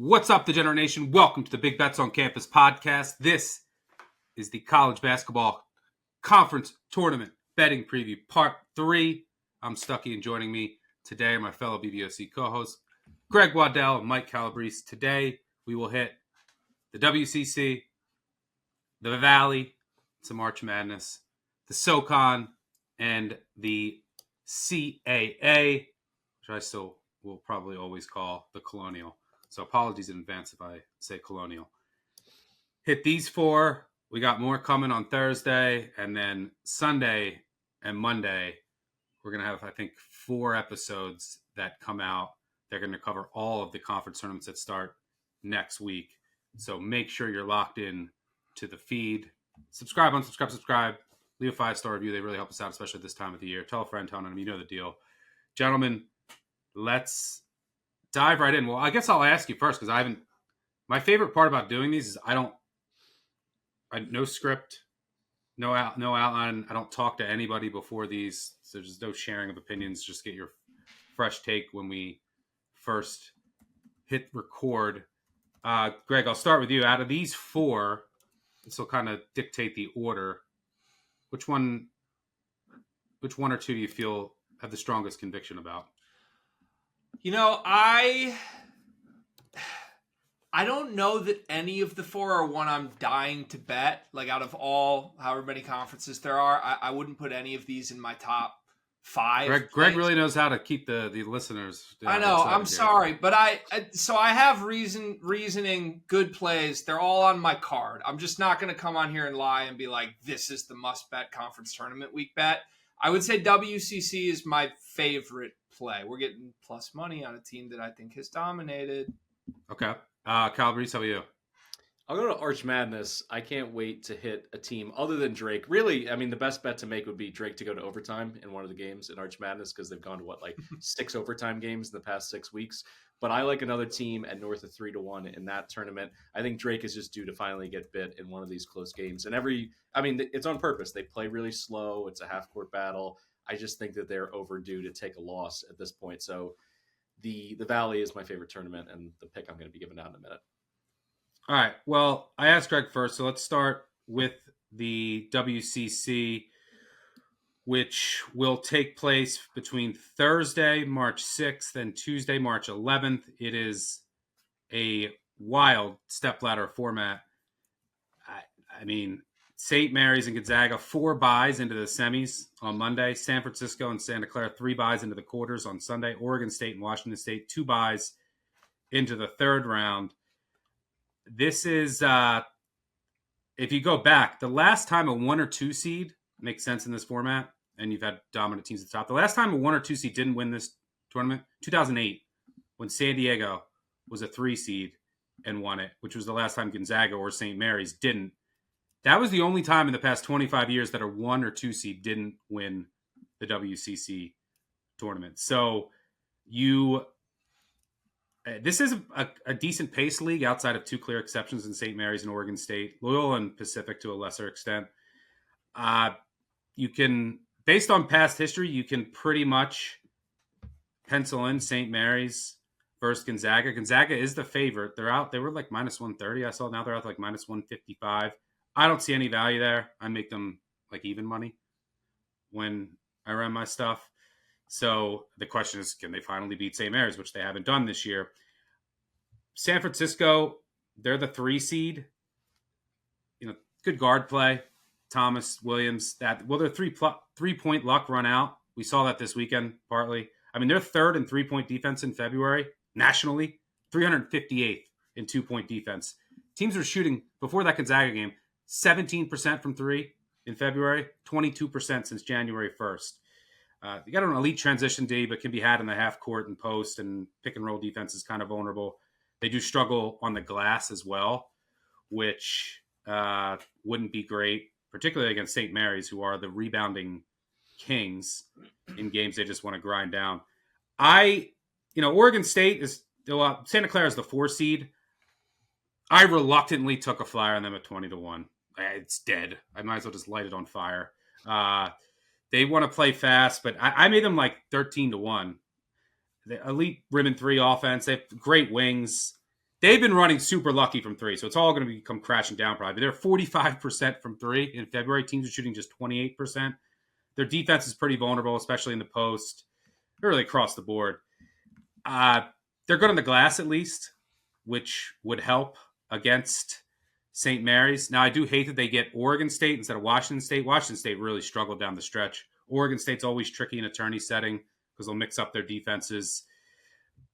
What's up, Degenerate Nation? Welcome to the Big Bets on Campus podcast. This is the College Basketball Conference Tournament Betting Preview Part 3. I'm Stuckey, and joining me today are my fellow BBOC co-hosts, Greg Waddell and Mike Calabrese. Today, we will hit the WCC, the Valley, some March Madness, the SoCon, and the CAA, which I still will probably always call the Colonial. So apologies in advance if I say Colonial. Hit these four. We got more coming on Thursday. And then Sunday and Monday, we're going to have, I think, 4 episodes that come out. They're going to cover all of the conference tournaments that start next week. So make sure you're locked in to the feed. Subscribe, unsubscribe. Leave a 5-star review. They really help us out, especially at this time of the year. Tell a friend, tell them. You know the deal. Gentlemen, let's dive right in. Well, I guess I'll ask you first because my favorite part about doing these is no script, no outline. I don't talk to anybody before these. So there's no sharing of opinions. Just get your fresh take when we first hit record. Greg, I'll start with you. Out of these 4, this will kind of dictate the order. Which one or two do you feel have the strongest conviction about? You know, I don't know that any of the 4 are one I'm dying to bet. Like, out of all however many conferences there are, I wouldn't put any of these in my top 5. Greg really knows how to keep the listeners. I know. I'm sorry, but I have reasoning good plays. They're all on my card. I'm just not going to come on here and lie and be like, this is the must bet conference tournament week bet. I would say WCC is my favorite play. We're getting plus money on a team that I think has dominated. Okay. Calabrese, how about you? I'll go to Arch Madness. I can't wait to hit a team other than Drake. Really, I mean, the best bet to make would be Drake to go to overtime in one of the games in Arch Madness because they've gone to 6 overtime games in the past 6 weeks. But I like another team at north of 3-1 in that tournament. I think Drake is just due to finally get bit in one of these close games. And it's on purpose. They play really slow. It's a half-court battle. I just think that they're overdue to take a loss at this point. So the Valley is my favorite tournament and the pick I'm going to be giving out in a minute. All right. Well, I asked Greg first, so let's start with the WCC, which will take place between Thursday, March 6th, and Tuesday, March 11th. It is a wild stepladder format. I mean, St. Mary's and Gonzaga, 4 byes into the semis on Monday. San Francisco and Santa Clara, 3 byes into the quarters on Sunday. Oregon State and Washington State, 2 byes into the third round. This is, if you go back, the last time a 1 or 2 seed makes sense in this format, and you've had dominant teams at the top. The last time a 1 or 2 seed didn't win this tournament, 2008, when San Diego was a 3 seed and won it, which was the last time Gonzaga or St. Mary's didn't. That was the only time in the past 25 years that a 1 or 2 seed didn't win the WCC tournament. So this is a decent pace league outside of 2 clear exceptions in St. Mary's and Oregon State, Loyola and Pacific to a lesser extent. You can, based on past history, you can pretty much pencil in St. Mary's versus Gonzaga. Gonzaga is the favorite. They were like minus 130. I saw now they're out like minus 155. I don't see any value there. I make them like even money when I run my stuff. So the question is, can they finally beat St. Mary's, which they haven't done this year? San Francisco, they're the 3 seed. Good guard play. Thomas, Williams, their 3-point luck run out. We saw that this weekend partly. I mean, they're 3rd in 3-point defense in February nationally, 358th in 2-point defense. Teams were shooting before that Gonzaga game 17% from 3 in February, 22% since January 1st. You got an elite transition D, but can be had in the half court and post, and pick and roll defense is kind of vulnerable. They do struggle on the glass as well, which wouldn't be great, particularly against St. Mary's, who are the rebounding kings in games they just want to grind down. Oregon State is Santa Clara is the 4 seed. I reluctantly took a flyer on them at 20-1. It's dead. I might as well just light it on fire. They want to play fast, but I made them like 13-1. The elite rim and 3 offense. They have great wings. they've been running super lucky from three, so it's all going to come crashing down probably. They're 45% from three in February. Teams are shooting just 28%. Their defense is pretty vulnerable, especially in the post. They're really across the board. They're good on the glass at least, which would help against St. Mary's. Now, I do hate that they get Oregon State instead of Washington State. Washington State really struggled down the stretch. Oregon State's always tricky in a tourney setting because they'll mix up their defenses,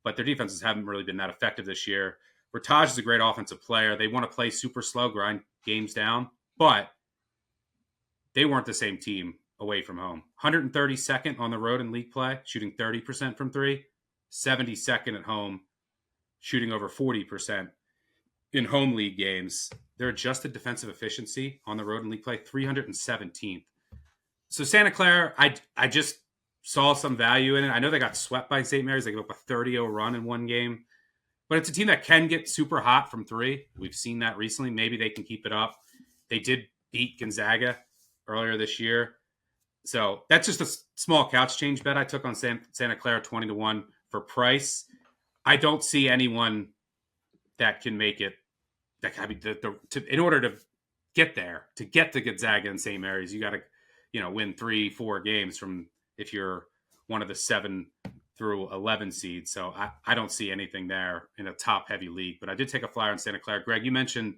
but their defenses haven't really been that effective this year. Bertage is a great offensive player. They want to play super slow, grind games down, but they weren't the same team away from home. 132nd on the road in league play, shooting 30% from three. 72nd at home, shooting over 40% in home league games. Their adjusted defensive efficiency on the road in league play, 317th. So Santa Clara, I just saw some value in it. I know they got swept by St. Mary's. They gave up a 30-0 run in one game. But it's a team that can get super hot from three. We've seen that recently. Maybe they can keep it up. They did beat Gonzaga earlier this year. So that's just a small couch change bet I took on Santa Clara 20-1 for price. I don't see anyone that can make it. In order to get there, to get to Gonzaga and St. Mary's, you got to, win 3-4 games from if you're one of the 7 through 11 seeds. So I don't see anything there in a top heavy league. But I did take a flyer on Santa Clara. Greg, you mentioned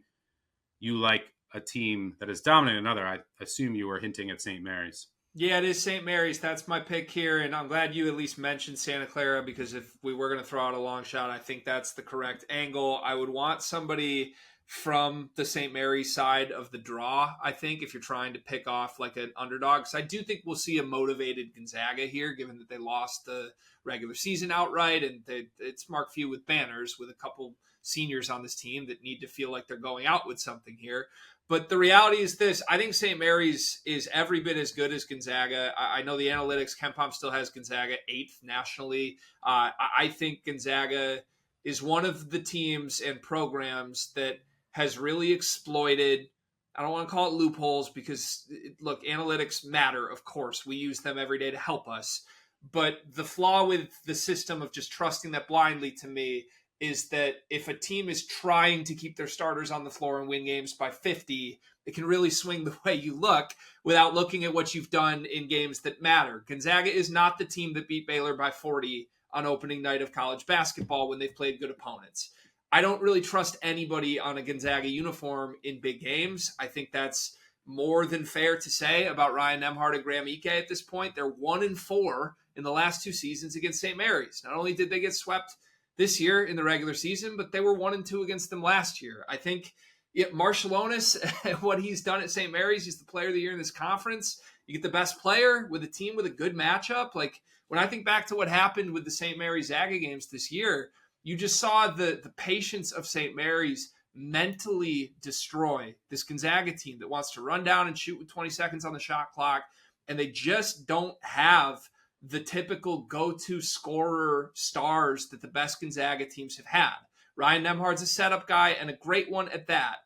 you like a team that is dominant another. I assume you were hinting at St. Mary's. Yeah, it is St. Mary's. That's my pick here, and I'm glad you at least mentioned Santa Clara because if we were going to throw out a long shot, I think that's the correct angle. I would want somebody from the St. Mary's side of the draw, I think, if you're trying to pick off like an underdog. Because I do think we'll see a motivated Gonzaga here, given that they lost the regular season outright, and it's Mark Few with banners with a couple seniors on this team that need to feel like they're going out with something here. But the reality is this. I think St. Mary's is every bit as good as Gonzaga. I know the analytics, KenPom still has Gonzaga 8th nationally. I think Gonzaga is one of the teams and programs that has really exploited, I don't want to call it loopholes because, look, analytics matter, of course. We use them every day to help us. But the flaw with the system of just trusting that blindly, to me, is that if a team is trying to keep their starters on the floor and win games by 50, it can really swing the way you look without looking at what you've done in games that matter. Gonzaga is not the team that beat Baylor by 40 on opening night of college basketball when they've played good opponents. I don't really trust anybody on a Gonzaga uniform in big games. I think that's more than fair to say about Ryan Nembhard and Graham Ike at this point. They're 1-4 in the last 2 seasons against St. Mary's. Not only did they get swept this year in the regular season, but they were 1-2 against them last year. I think Marshallonis, what he's done at St. Mary's, he's the player of the year in this conference. You get the best player with a team with a good matchup. Like when I think back to what happened with the St. Mary's Zaga games this year, you just saw the patience of St. Mary's mentally destroy this Gonzaga team that wants to run down and shoot with 20 seconds on the shot clock. And they just don't have the typical go-to scorer stars that the best Gonzaga teams have had. Ryan Nembhard's a setup guy and a great one at that,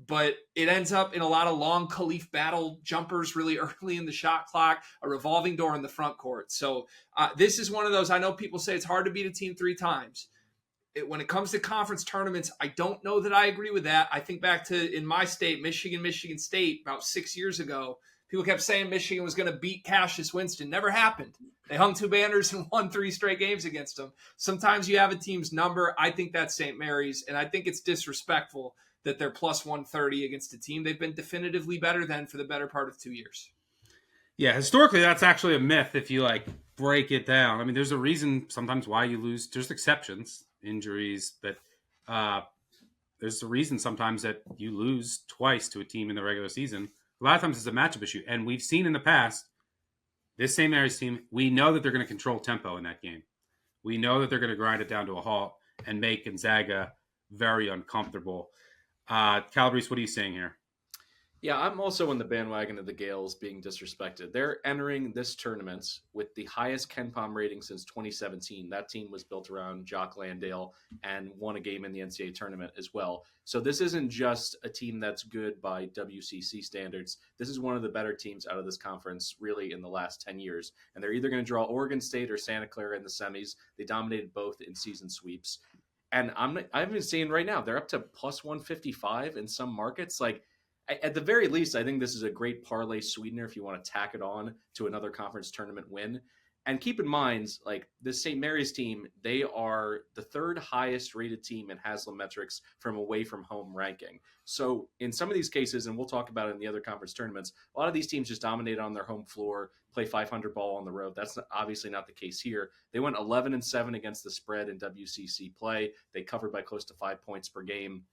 but it ends up in a lot of long Khalif battle jumpers really early in the shot clock, a revolving door in the front court. So this is one of those, I know people say it's hard to beat a team 3 times. When it comes to conference tournaments, I don't know that I agree with that. I think back to, in my state, Michigan State, about 6 years ago. People kept saying Michigan was going to beat Cassius Winston. Never happened. They hung 2 banners and won 3 straight games against them. Sometimes you have a team's number. I think that's St. Mary's, and I think it's disrespectful that they're plus 130 against a team they've been definitively better than for the better part of 2 years. Yeah, historically, that's actually a myth if you break it down. I mean, there's a reason sometimes why you lose. There's exceptions, injuries, but there's a reason sometimes that you lose twice to a team in the regular season. A lot of times it's a matchup issue. And we've seen in the past, this St. Mary's team, we know that they're going to control tempo in that game. We know that they're going to grind it down to a halt and make Gonzaga very uncomfortable. Calabrese, what are you saying here? Yeah, I'm also in the bandwagon of the Gales being disrespected. They're entering this tournament with the highest KenPom rating since 2017. That team was built around Jock Landale and won a game in the NCAA tournament as well. So this isn't just a team that's good by WCC standards. This is one of the better teams out of this conference really in the last 10 years. And they're either going to draw Oregon State or Santa Clara in the semis. They dominated both in season sweeps. And I've been seeing right now they're up to plus 155 in some markets. Like at the very least, I think this is a great parlay sweetener if you want to tack it on to another conference tournament win. And keep in mind, like this St. Mary's team, they are the third highest rated team in Haslametrics from away from home ranking. So in some of these cases, and we'll talk about it in the other conference tournaments, a lot of these teams just dominate on their home floor, play 500 ball on the road. That's obviously not the case here. They went 11-7 against the spread in WCC play. They covered by close to 5 points per game.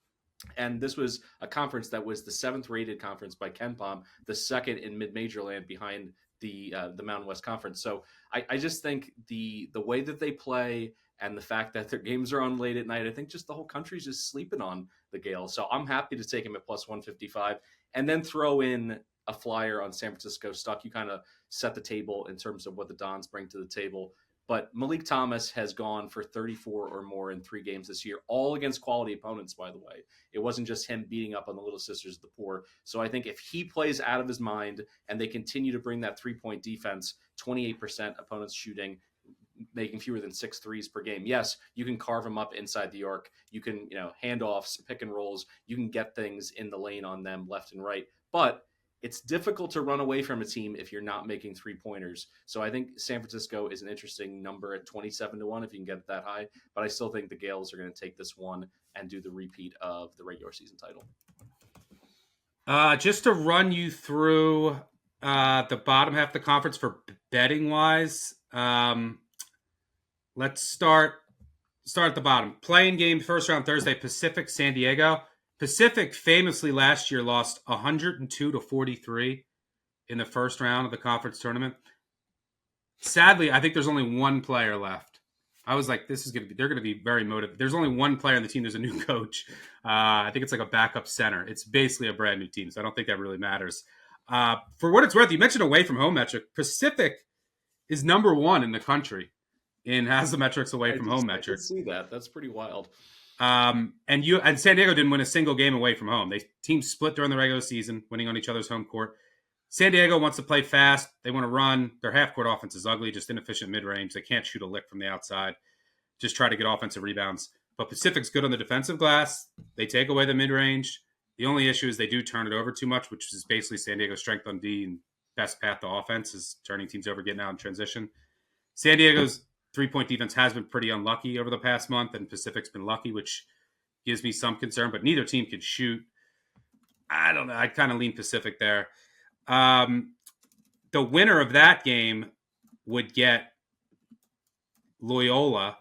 And this was a conference that was the 7th rated conference by KenPom, the second in mid-major land behind the Mountain West Conference. So I just think the way that they play and the fact that their games are on late at night, I think just the whole country's just sleeping on the Gales. So I'm happy to take him at plus 155 and then throw in a flyer on San Francisco Stuck. You kind of set the table in terms of what the Dons bring to the table. But Malik Thomas has gone for 34 or more in 3 games this year, all against quality opponents, by the way. It wasn't just him beating up on the Little Sisters of the Poor. So I think if he plays out of his mind and they continue to bring that 3-point defense, 28% opponents shooting, making fewer than 6 threes per game. Yes, you can carve them up inside the arc. You can, handoffs, pick and rolls. You can get things in the lane on them left and right. But it's difficult to run away from a team if you're not making 3-pointers. So I think San Francisco is an interesting number at 27-1 if you can get it that high. But I still think the Gales are going to take this one and do the repeat of the regular season title. Just to run you through the bottom half of the conference for betting wise, let's start at the bottom. Playing game first round Thursday, Pacific San Diego. Pacific famously last year lost 102-43 in the first round of the conference tournament. Sadly, I think there's only one player left. I was like, they're going to be very motivated. There's only one player on the team. There's a new coach. I think it's like a backup center. It's basically a brand new team, so I don't think that really matters. For what it's worth, you mentioned away from home metric. Pacific is number 1 in the country in Haslametrics away from home metric. I can see that. That's pretty wild. And San Diego didn't win a single game away from home. Teams split during the regular season, winning on each other's home court. San Diego wants to play fast. They want to run. Their half-court offense is ugly, just inefficient mid-range. They can't shoot a lick from the outside. Just try to get offensive rebounds. But Pacific's good on the defensive glass. They take away the mid-range. The only issue is they do turn it over too much, which is basically San Diego's strength on D and best path to offense is turning teams over, getting out in transition. San Diego's 3-point defense has been pretty unlucky over the past month, and Pacific's been lucky, which gives me some concern, but neither team can shoot. I don't know. I kind of lean Pacific there. The winner of that game would get Loyola.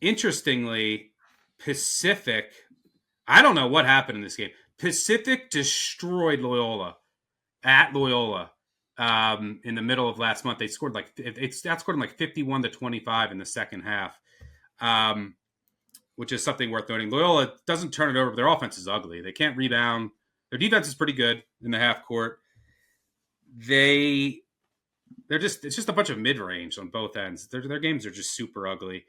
Interestingly, Pacific, I don't know what happened in this game. Pacific destroyed Loyola at Loyola. In the middle of last month, they scored outscored them like 51-25 in the second half, which is something worth noting. Loyola doesn't turn it over, but their offense is ugly. They can't rebound. Their defense is pretty good in the half court. It's just a bunch of mid range on both ends. Their games are just super ugly.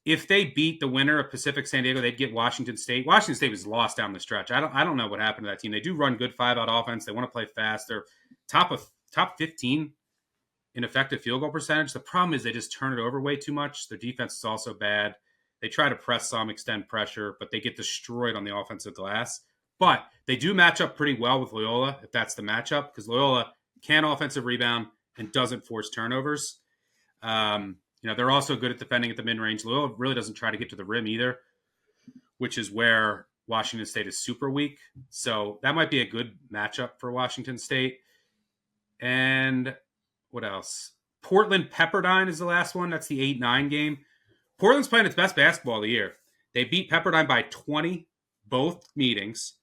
If they beat the winner of Pacific San Diego, they'd get Washington State. Washington State was lost down the stretch. I don't know what happened to that team. They do run good 5-out offense. They want to play fast. They're top 15 in effective field goal percentage. The problem is they just turn it over way too much. Their defense is also bad. They try to press some, extend pressure, but they get destroyed on the offensive glass. But they do match up pretty well with Loyola, if that's the matchup, because Loyola can offensive rebound and doesn't force turnovers. They're also good at defending at the mid-range. Loyola really doesn't try to get to the rim either, which is where Washington State is super weak. So that might be a good matchup for Washington State. And what else? Portland Pepperdine is the last one. That's the 8-9 game. Portland's playing its best basketball of the year. They beat Pepperdine by 20 both meetings.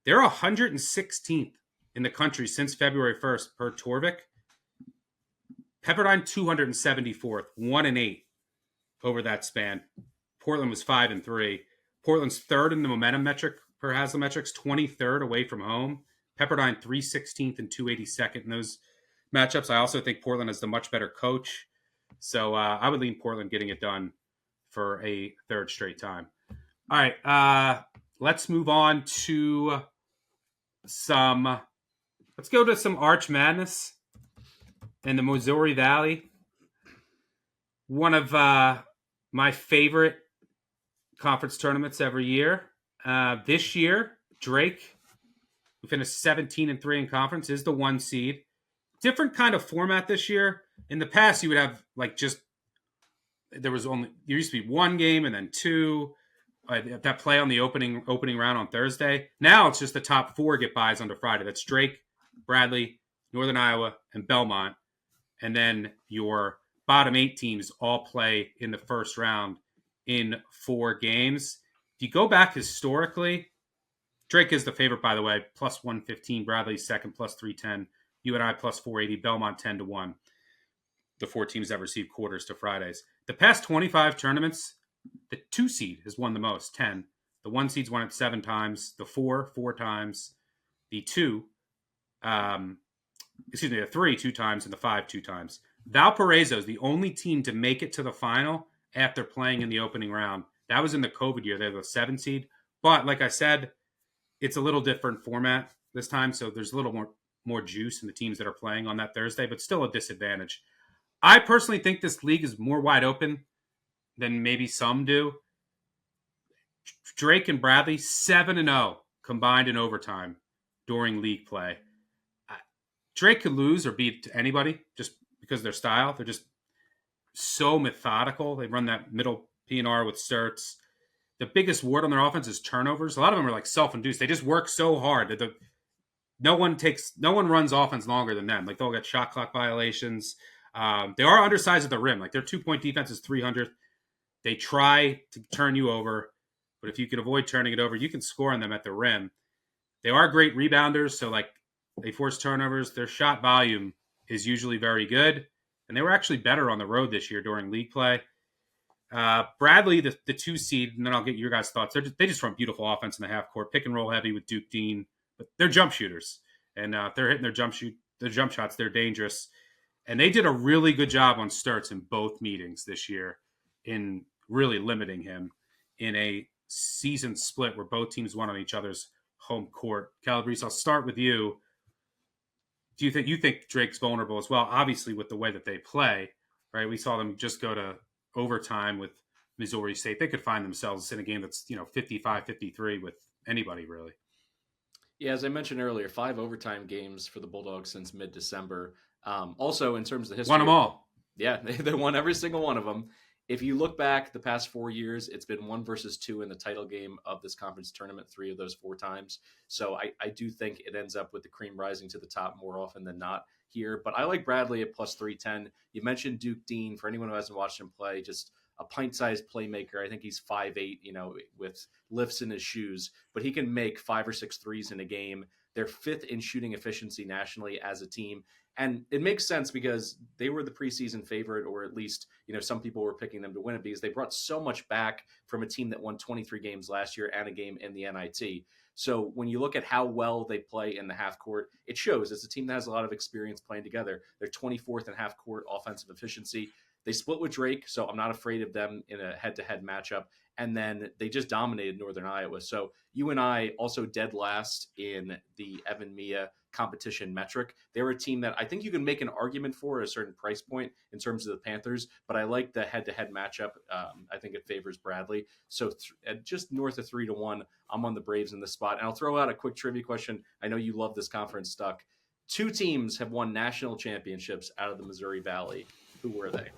They're 116th in the country since February 1st per Torvik. Pepperdine 274th, 1-8 over that span. Portland was 5-3. Portland's third in the momentum metric per Haslametrics, 23rd away from home. Pepperdine 316th and 282nd in those matchups. I also think Portland is the much better coach. So I would lean Portland getting it done for a third straight time. All right, let's move on to let's go to some Arch Madness in the Missouri Valley. One of my favorite conference tournaments every year. This year, Drake, who finished 17-3 in conference, is the 1 seed. Different kind of format this year. In the past, you would have there used to be 1 game and then 2 that play on the opening round on Thursday. Now it's just the top 4 get buys on Friday. That's Drake, Bradley, Northern Iowa, and Belmont. And then your bottom 8 teams all play in the first round in 4 games. If you go back historically, Drake is the favorite, by the way, plus 115. Bradley second, plus 310. UNI plus 480. Belmont 10-1. The 4 teams that receive quarters to Fridays. The past 25 tournaments, the 2 seed has won the most, 10. The 1 seed's won it 7 times. The 4 times. The 3 2 times, and the 5 2 times. Valparaiso is the only team to make it to the final after playing in the opening round. That was in the COVID year. They're the 7 seed. But like I said, it's a little different format this time, so there's a little more juice in the teams that are playing on that Thursday, but still a disadvantage. I personally think this league is more wide open than maybe some do. Drake and Bradley, 7-0 combined in overtime during league play. Drake could lose or beat anybody just because of their style. They're just so methodical. They run that middle P&R with Sturts. The biggest ward on their offense is turnovers. A lot of them are like self-induced. They just work so hard that no one runs offense longer than them. Like they'll get shot clock violations. They are undersized at the rim. Like their 2-point defense is 300. They try to turn you over, but if you can avoid turning it over, you can score on them at the rim. They are great rebounders, so like they force turnovers. Their shot volume is usually very good, and they were actually better on the road this year during league play. Bradley, the 2 seed, and then I'll get your guys' thoughts. They just run beautiful offense in the half court, pick and roll heavy with Duke Dean, but they're jump shooters, and if they're hitting their jump shots, they're dangerous. And they did a really good job on Sturts in both meetings this year in really limiting him in a season split where both teams won on each other's home court. Calabrese, I'll start with you. Do you think Drake's vulnerable as well? Obviously, with the way that they play, right? We saw them just go to overtime with Missouri State. They could find themselves in a game that's 55-53 with anybody really. Yeah, as I mentioned earlier, 5 overtime games for the Bulldogs since mid-December. Also, in terms of the history, won them all. Yeah, they won every single one of them. If you look back the past 4 years, it's been 1 versus 2 in the title game of this conference tournament 3 of those 4 times. So I do think it ends up with the cream rising to the top more often than not here. But I like Bradley at plus 310. You mentioned Duke Dean. For anyone who hasn't watched him play, just a pint-sized playmaker. I think he's 5'8", with lifts in his shoes. But he can make 5 or 6 threes in a game. They're 5th in shooting efficiency nationally as a team. And it makes sense because they were the preseason favorite, or at least, some people were picking them to win it because they brought so much back from a team that won 23 games last year and a game in the NIT. So when you look at how well they play in the half court, it shows. It's a team that has a lot of experience playing together. They're 24th in half court offensive efficiency. They split with Drake, so I'm not afraid of them in a head-to-head matchup. And then they just dominated Northern Iowa. So UNI also dead last in the Evan Mia competition metric. They were a team that I think you can make an argument for at a certain price point in terms of the Panthers, but I like the head-to-head matchup. I think it favors Bradley. So at just north of 3-1, I'm on the Braves in this spot. And I'll throw out a quick trivia question. I know you love this conference, Stuck. 2 teams have won national championships out of the Missouri Valley. Who were they?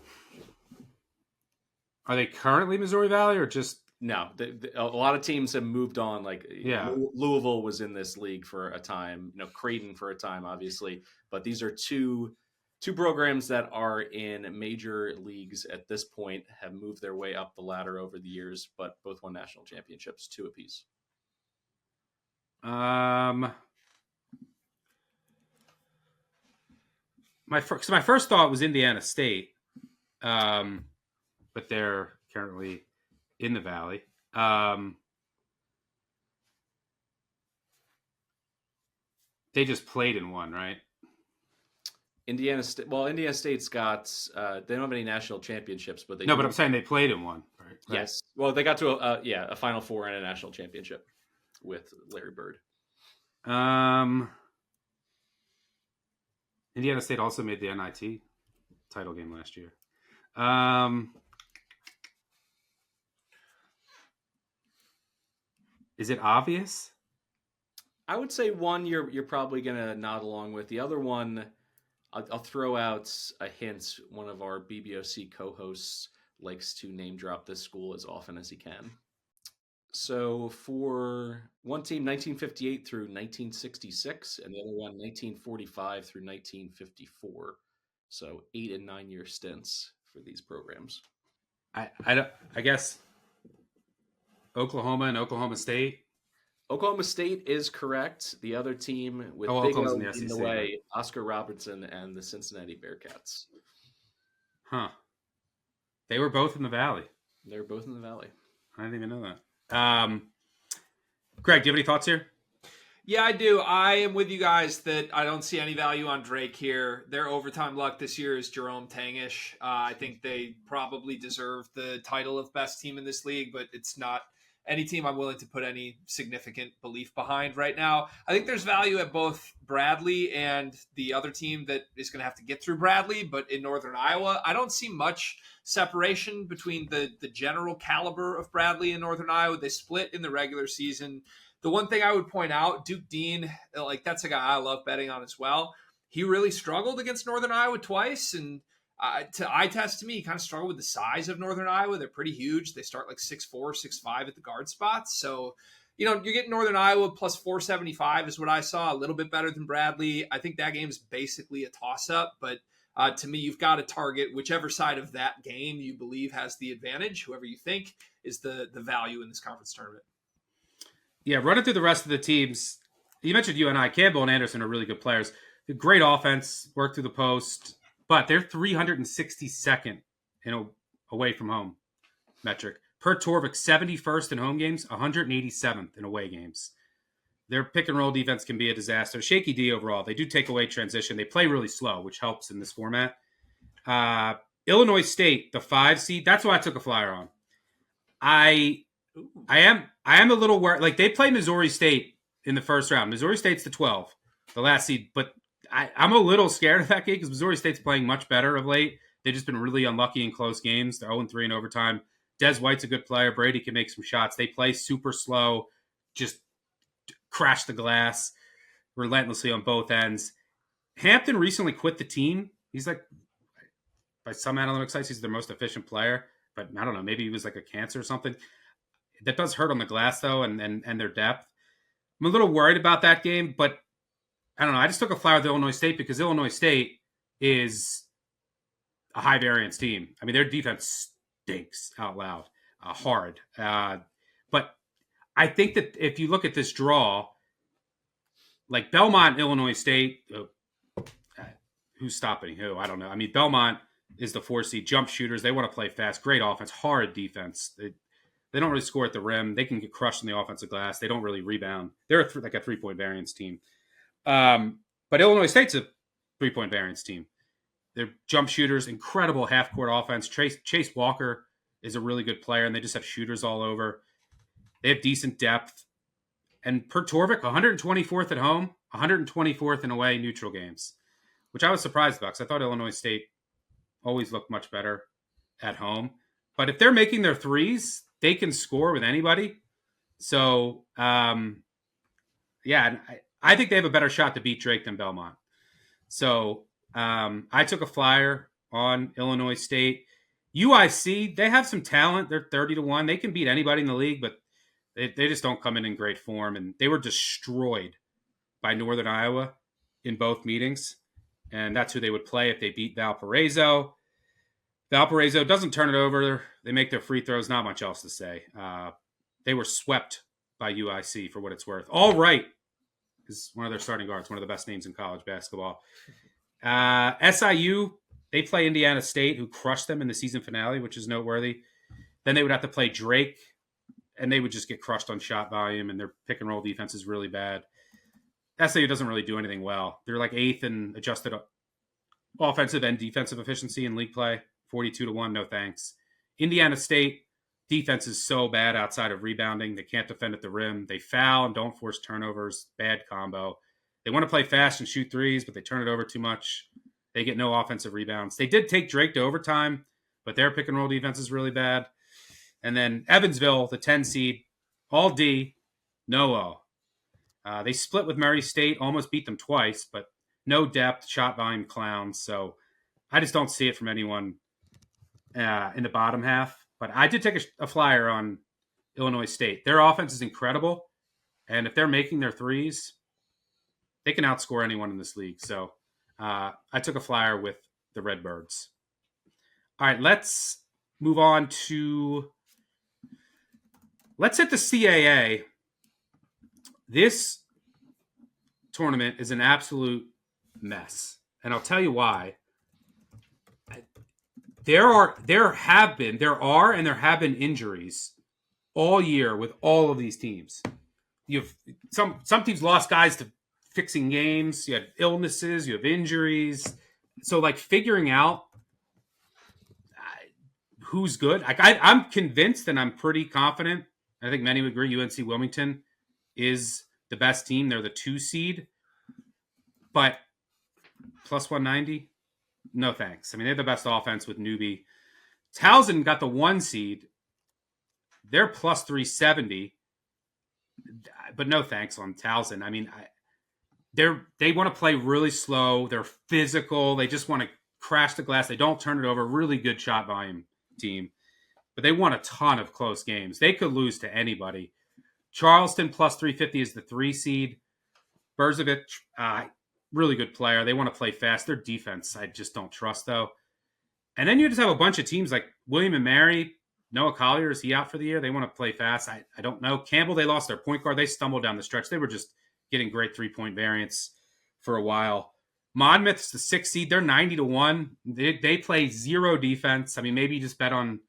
Are they currently Missouri Valley or just? No, a lot of teams have moved on. Like, yeah, Louisville was in this league for a time. Creighton for a time, obviously. But these are two programs that are in major leagues at this point, have moved their way up the ladder over the years, but both won national championships, 2 apiece. My first thought was Indiana State, but they're currently in the Valley. They just played in one, right? Indiana State. Well, Indiana State's got. They don't have any national championships, but they. No, but I'm saying they played in one, right? Yes. Well, they got to a Final Four and a national championship with Larry Bird. Indiana State also made the NIT title game last year. Is it obvious? I would say one you're probably gonna nod along with. The other one, I'll throw out a hint. One of our BBOC co-hosts likes to name drop this school as often as he can. So for one team, 1958 through 1966, and the other one, 1945 through 1954. So 8 and 9 year stints for these programs. I guess Oklahoma and Oklahoma State. Oklahoma State is correct. The other team with Big Oklahoma's O in the leading the SEC. way, Oscar Robertson and the Cincinnati Bearcats. Huh. They were both in the Valley. They were both in the Valley. I didn't even know that. Greg, do you have any thoughts here? Yeah, I do. I am with you guys that I don't see any value on Drake here. Their overtime luck this year is Jerome Tangish. I think they probably deserve the title of best team in this league, but it's not any team I'm willing to put any significant belief behind right now. I think there's value at both Bradley and the other team that is going to have to get through Bradley, but in Northern Iowa, I don't see much separation between the general caliber of Bradley and Northern Iowa. They split in the regular season. The one thing I would point out, Duke Dean, like that's a guy I love betting on as well. He really struggled against Northern Iowa twice, and to eye test to me, he kind of struggled with the size of Northern Iowa. They're pretty huge. They start like 6'4", 6'5" at the guard spots. So, you're getting Northern Iowa plus 475 is what I saw, a little bit better than Bradley. I think that game's basically a toss-up, but to me, you've got to target whichever side of that game you believe has the advantage, whoever you think is the value in this conference tournament. Yeah, running through the rest of the teams, you mentioned UNI. Campbell and Anderson are really good players. They're great offense, work through the post, but they're 362nd in away from home metric. Per Torvik, 71st in home games, 187th in away games. Their pick and roll defense can be a disaster. Shaky D overall. They do take away transition. They play really slow, which helps in this format. Illinois State, the 5 seed. That's why I took a flyer on. I am a little worried. Like, they play Missouri State in the first round. Missouri State's the 12, the last seed. But I'm a little scared of that game because Missouri State's playing much better of late. They've just been really unlucky in close games. They're 0-3 in overtime. Des White's a good player. Brady can make some shots. They play super slow, just crash the glass relentlessly on both ends. Hampton recently quit the team. He's like, by some analytic sites, he's their most efficient player. But I don't know, maybe he was like a cancer or something. That does hurt on the glass, though, and their depth. I'm a little worried about that game, but I don't know. I just took a flyer with Illinois State because Illinois State is a high variance team. I mean, their defense stinks out loud, hard. But I think that if you look at this draw, like Belmont, Illinois State, who's stopping who? I don't know. I mean, Belmont is the 4 seed, jump shooters. They want to play fast, great offense, hard defense. They don't really score at the rim. They can get crushed in the offensive glass. They don't really rebound. They're like a 3-point variance team. But Illinois State's a 3-point variance team. They're jump shooters, incredible half-court offense. Chase Walker is a really good player, and they just have shooters all over. They have decent depth. And per Torvik, 124th at home, 124th in away neutral games, which I was surprised about because I thought Illinois State always looked much better at home. But if they're making their threes, they can score with anybody. So, yeah, I think they have a better shot to beat Drake than Belmont. So I took a flyer on Illinois State. UIC, they have some talent. They're 30-1. They can beat anybody in the league, but they just don't come in great form. And they were destroyed by Northern Iowa in both meetings. And that's who they would play if they beat Valparaiso. Valparaiso doesn't turn it over. They make their free throws. Not much else to say. They were swept by UIC for what it's worth. All right is one of their starting guards, one of the best names in college basketball. SIU, they play Indiana State, who crushed them in the season finale, which is noteworthy. Then they would have to play Drake, and they would just get crushed on shot volume, and their pick and roll defense is really bad. SIU doesn't really do anything well. They're like 8th in adjusted offensive and defensive efficiency in league play, 42-1, no thanks. Indiana State defense is so bad outside of rebounding. They can't defend at the rim. They foul and don't force turnovers. Bad combo. They want to play fast and shoot threes, but they turn it over too much. They get no offensive rebounds. They did take Drake to overtime, 5 but their pick and roll defense is really bad. And then Evansville, the 10 seed, all D. No. They split with Murray State, almost beat them twice, but no depth, shot volume clowns. So I just don't see it from anyone in the bottom half. But I did take a flyer on Illinois State. Their offense is incredible. And if they're making their threes, they can outscore anyone in this league. So I took a flyer with the Redbirds. All right, let's move on to... Let's hit the CAA. This tournament is an absolute mess. And I'll tell you why. There have been injuries all year with all of these teams. You've some teams lost guys to fixing games. You had illnesses. You have injuries. So like figuring out who's good. I'm convinced and I'm pretty confident. I think many would agree UNC Wilmington is the best team. They're the 2 seed. But plus 190, no thanks. I mean, they have the best offense with Newbie. Towson got the 1 seed. They're plus 370. But no thanks on Towson. I mean, they want to play really slow. They're physical. They just want to crash the glass. They don't turn it over. Really good shot volume team. But they won a ton of close games. They could lose to anybody. Charleston plus 350 is the 3 seed. Berzovic, really good player. They want to play fast. Their defense, I just don't trust, though. And then you just have a bunch of teams like William and Mary. Noah Collier, is he out for the year? They want to play fast. I don't know. Campbell, they lost their point guard. They stumbled down the stretch. They were just getting great 3-point variance for a while. Monmouth's the 6 seed. They're 90-1. They play zero defense. I mean, maybe you just bet on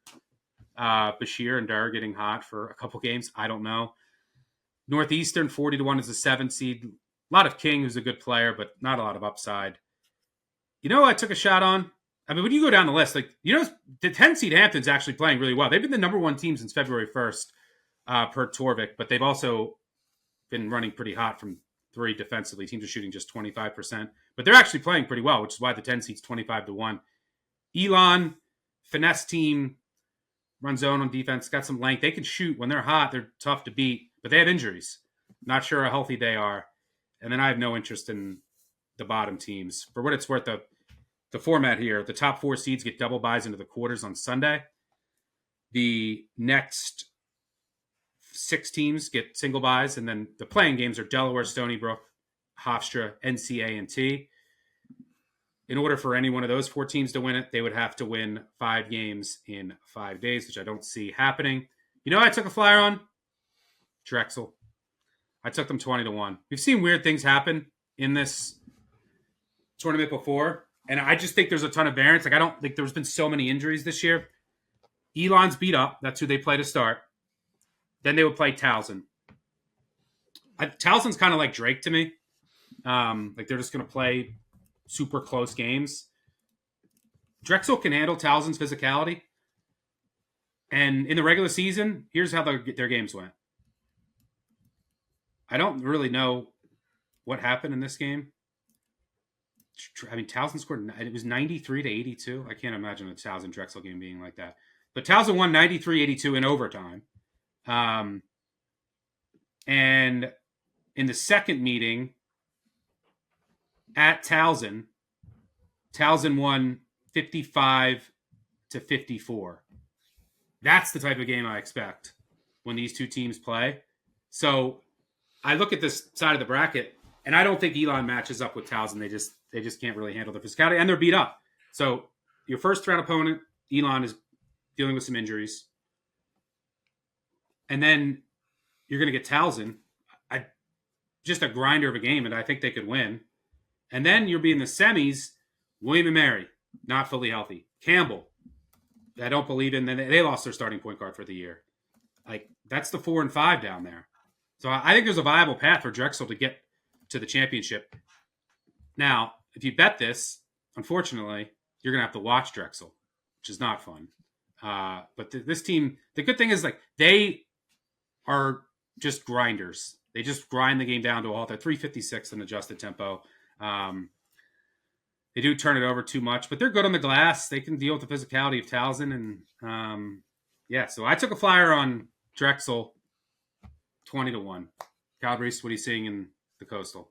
Bashir and Durr getting hot for a couple games. I don't know. Northeastern 40-1 is the 7 seed. A lot of King, who's a good player, but not a lot of upside. You know, I took a shot on. I mean, when you go down the list, like, you know, the 10 seed Hampton's actually playing really well. They've been the number 1 team since February 1st per Torvik, but they've also been running pretty hot from 3 defensively. Teams are shooting just 25%, but they're actually playing pretty well, which is why the 10 seed's 25-1. Elon, finesse team, run zone on defense, got some length. They can shoot when they're hot. They're tough to beat, but they have injuries. Not sure how healthy they are. And then I have no interest in the bottom teams. For what it's worth, the format here, the top 4 seeds get double buys into the quarters on Sunday. The next 6 teams get single buys, and then the playing games are Delaware, Stony Brook, Hofstra, NCA&T. In order for any one of those 4 teams to win it, they would have to win 5 games in 5 days, which I don't see happening. You know, I took a flyer on Drexel. I took them 20-1. We've seen weird things happen in this tournament before, and I just think there's a ton of variance. Like, I don't think there's been so many injuries this year. Elon's beat up. That's who they play to start. Then they would play Towson. Towson's kind of like Drake to me. Like, they're just going to play super close games. Drexel can handle Towson's physicality. And in the regular season, here's how their games went. I don't really know what happened in this game. I mean, Towson scored, it was 93-82. I can't imagine a Towson Drexel game being like that. But Towson won 93-82 in overtime. And in the second meeting at Towson won 55-54. That's the type of game I expect when these 2 teams play. So I look at this side of the bracket, and I don't think Elon matches up with Towson. They just can't really handle their physicality, and they're beat up. So your first round opponent, Elon, is dealing with some injuries. And then you're going to get Towson, just a grinder of a game, and I think they could win. And then you'll be in the semis, William and Mary, not fully healthy. Campbell, I don't believe in. They lost their starting point guard for the year. Like, that's the 4 and 5 down there. So I think there's a viable path for Drexel to get to the championship. Now, if you bet this, unfortunately, you're going to have to watch Drexel, which is not fun. But this team, the good thing is, like, they are just grinders. They just grind the game down to a halt. They're 356 in adjusted tempo. They do turn it over too much, but they're good on the glass. They can deal with the physicality of Towson. And, so I took a flyer on Drexel 20-1. Calabrese, what are you seeing in the Coastal?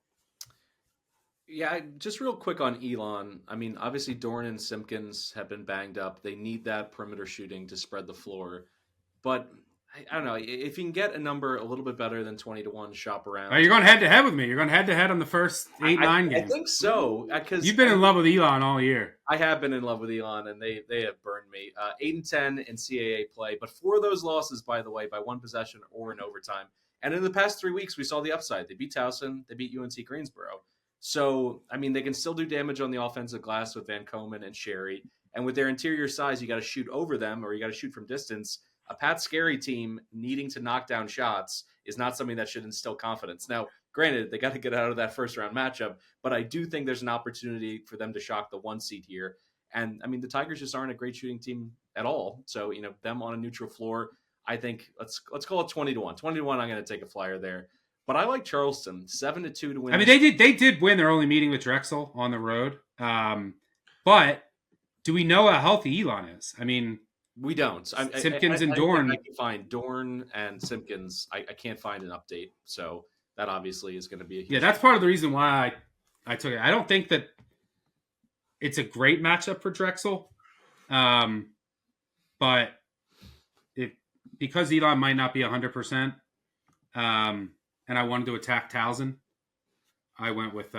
Yeah, just real quick on Elon. I mean, obviously Dorn and Simpkins have been banged up. They need that perimeter shooting to spread the floor. But I don't know, if you can get a number a little bit better than 20-1, shop around. Oh, you're going head-to-head with me. You're going head-to-head on the first 8-9 games. I think so. Because you've been in love with Elon all year. I have been in love with Elon, and they have burned me. 8-10 in CAA play, but 4 of those losses, by the way, by 1 possession or in overtime. And in the past 3 weeks, we saw the upside. They beat Towson. They beat UNC Greensboro. So, I mean, they can still do damage on the offensive glass with Van Komen and Sherry. And with their interior size, you got to shoot over them or you got to shoot from distance. A Pat Scarry team needing to knock down shots is not something that should instill confidence. Now, granted, they got to get out of that first-round matchup, but I do think there's an opportunity for them to shock the 1 seed here. And, I mean, the Tigers just aren't a great shooting team at all. So, you know, them on a neutral floor, I think let's call it 20-1. 20-1, I'm going to take a flyer there. But I like Charleston, 7-2 to win. I mean, they did win their only meeting with Drexel on the road. But do we know how healthy Elon is? I mean, we don't. Simpkins and Dorn. I can find Dorn and Simpkins. I can't find an update. So that obviously is going to be a huge that's part of the reason why I took it. I don't think that it's a great matchup for Drexel. But because Elon might not be 100%, and I wanted to attack Towson, I went with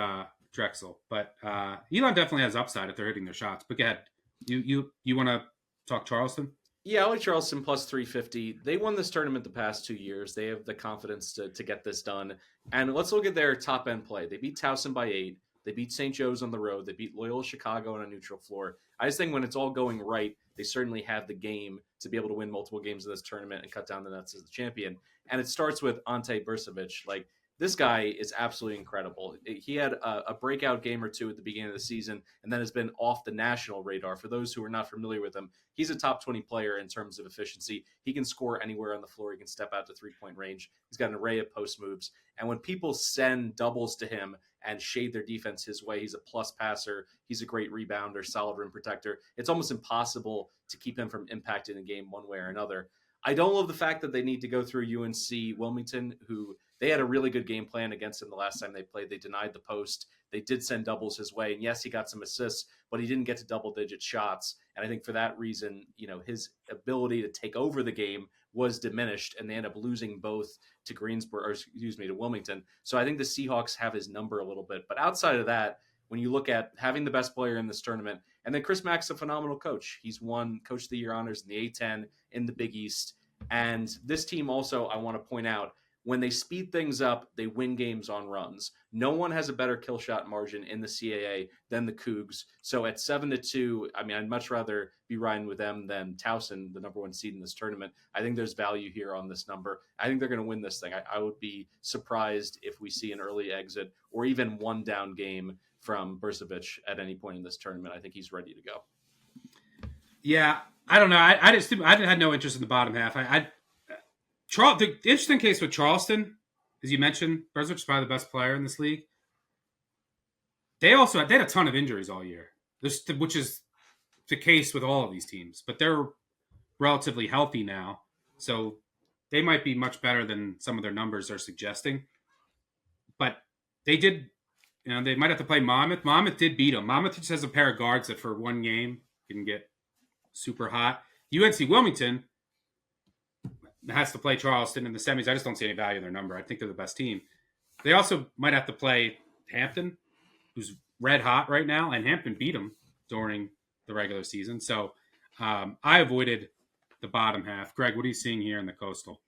Drexel. But Elon definitely has upside if they're hitting their shots. But go ahead. You want to talk Charleston? Yeah, I like Charleston plus 350. They won this tournament the past 2 years. They have the confidence to get this done. And let's look at their top-end play. They beat Towson by 8. They beat St. Joe's on the road. They beat Loyola Chicago on a neutral floor. I just think when it's all going right, they certainly have the game to be able to win multiple games of this tournament and cut down the nets as the champion. And it starts with Ante Brcevic. Like, this guy is absolutely incredible. He had a breakout game or 2 at the beginning of the season and then has been off the national radar. For those who are not familiar with him, he's a top 20 player in terms of efficiency. He can score anywhere on the floor. He can step out to 3-point range. He's got an array of post moves. And when people send doubles to him and shade their defense his way, he's a plus passer. He's a great rebounder, solid rim protector. It's almost impossible to keep him from impacting the game one way or another. I don't love the fact that they need to go through UNC Wilmington, who they had a really good game plan against him the last time they played. They denied the post. They did send doubles his way. And yes, he got some assists, but he didn't get to double-digit shots. And I think for that reason, you know, his ability to take over the game was diminished, and they end up losing both to to Wilmington. So I think the Seahawks have his number a little bit. But outside of that, when you look at having the best player in this tournament, and then Chris Mack's a phenomenal coach. He's won Coach of the Year honors in the A-10 in the Big East. And this team also, I want to point out, when they speed things up, they win games on runs. No one has a better kill shot margin in the CAA than the Cougs. So at 7-2, I mean, I'd much rather be riding with them than Towson, the number 1 seed in this tournament. I think there's value here on this number. I think they're going to win this thing. I would be surprised if we see an early exit or even one down game from Brcevic at any point in this tournament. I think he's ready to go. Yeah, I don't know. I had no interest in the bottom half. The interesting case with Charleston, as you mentioned, Brcevic is probably the best player in this league. They had a ton of injuries all year, which is the case with all of these teams. But they're relatively healthy now, so they might be much better than some of their numbers are suggesting. But they did, they might have to play Monmouth. Monmouth did beat them. Monmouth just has a pair of guards that for one game can get super hot. UNC Wilmington has to play Charleston in the semis. I just don't see any value in their number. I think they're the best team. They also might have to play Hampton, who's red hot right now, and Hampton beat them during the regular season. So I avoided the bottom half. Greg, what are you seeing here in the Coastal?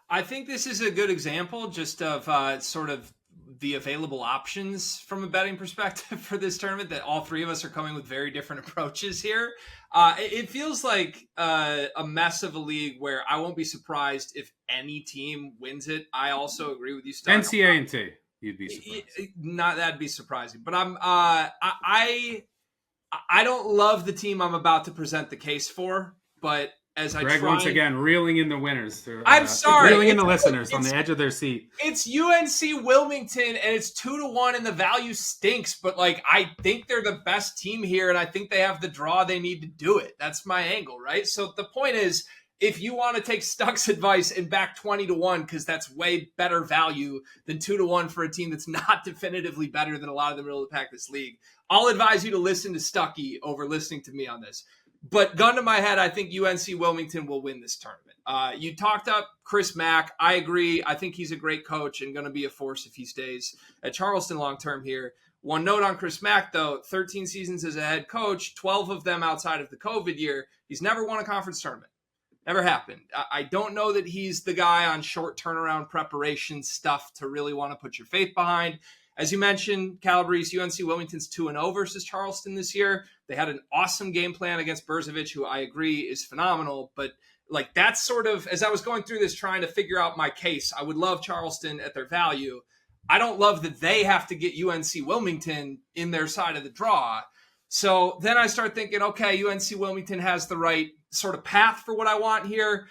I think this is a good example just of sort of the available options from a betting perspective for this tournament, that all 3 of us are coming with very different approaches here. It feels like a mess of a league where I won't be surprised if any team wins it. I also agree with you, Stuckey. NCAA, you'd be surprised. That'd be surprising. But I don't love the team I'm about to present the case for, but Greg once again reeling in the winners. I'm sorry, reeling in the listeners on the edge of their seat. It's UNC Wilmington, and it's 2-1, and the value stinks. But I think they're the best team here, and I think they have the draw they need to do it. That's my angle, right? So the point is, if you want to take Stuck's advice and back 20-1, because that's way better value than 2-1 for a team that's not definitively better than a lot of the middle of the pack this league, I'll advise you to listen to Stuckey over listening to me on this. But gun to my head, I think UNC Wilmington will win this tournament. You talked up Chris Mack. I agree. I think he's a great coach and going to be a force if he stays at Charleston long term here. One note on Chris Mack, though, 13 seasons as a head coach, 12 of them outside of the COVID year. He's never won a conference tournament. Never happened. I don't know that he's the guy on short turnaround preparation stuff to really want to put your faith behind. As you mentioned, Calabrese, UNC Wilmington's 2-0 versus Charleston this year. They had an awesome game plan against Berzovic, who I agree is phenomenal. But like that's sort of, as I was going through this trying to figure out my case, I would love Charleston at their value. I don't love that they have to get UNC Wilmington in their side of the draw. So then I start thinking, okay, UNC Wilmington has the right sort of path for what I want here.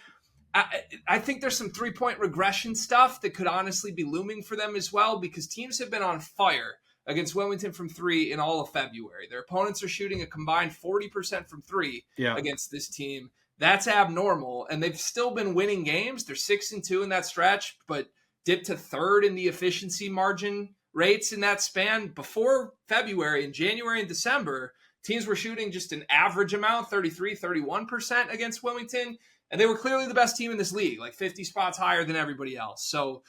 I think there's some three-point regression stuff that could honestly be looming for them as well, because teams have been on fire against Wilmington from three in all of February. Their opponents are shooting a combined 40% from three against this team. That's abnormal, and they've still been winning games. They're 6-2 in that stretch, but dipped to third in the efficiency margin rates in that span. Before February, in January and December, teams were shooting just an average amount, 33, 31% against Wilmington, and they were clearly the best team in this league, like 50 spots higher than everybody else. So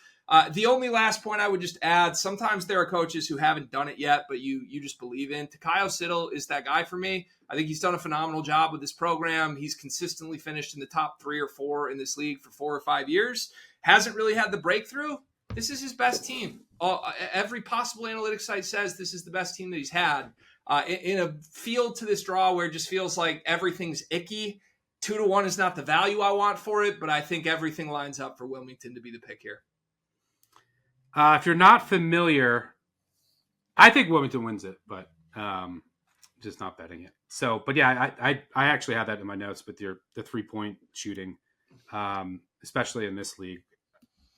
the only last point I would just add, sometimes there are coaches who haven't done it yet, but you just believe in. Takayo Siddle is that guy for me. I think he's done a phenomenal job with this program. He's consistently finished in the top 3 or 4 in this league for 4 or 5 years. Hasn't really had the breakthrough. This is his best team. Every possible analytics site says this is the best team that he's had. In a field to this draw where it just feels like everything's icky, 2-1 is not the value I want for it, but I think everything lines up for Wilmington to be the pick here. If you're not familiar, I think Wilmington wins it, but just not betting it. So, but yeah, I actually have that in my notes with the 3-point shooting, especially in this league.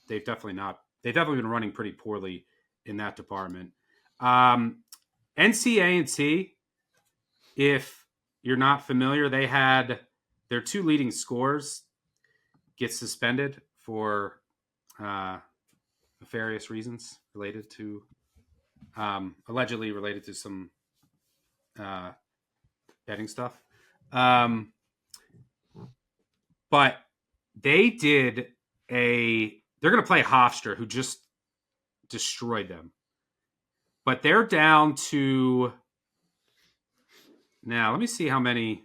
They've definitely been running pretty poorly in that department. NCAA, if you're not familiar, they had their 2 leading scorers get suspended for nefarious reasons related to, allegedly related to some betting stuff. But they did they're going to play Hofstra, who just destroyed them. But they're down to, now let me see how many,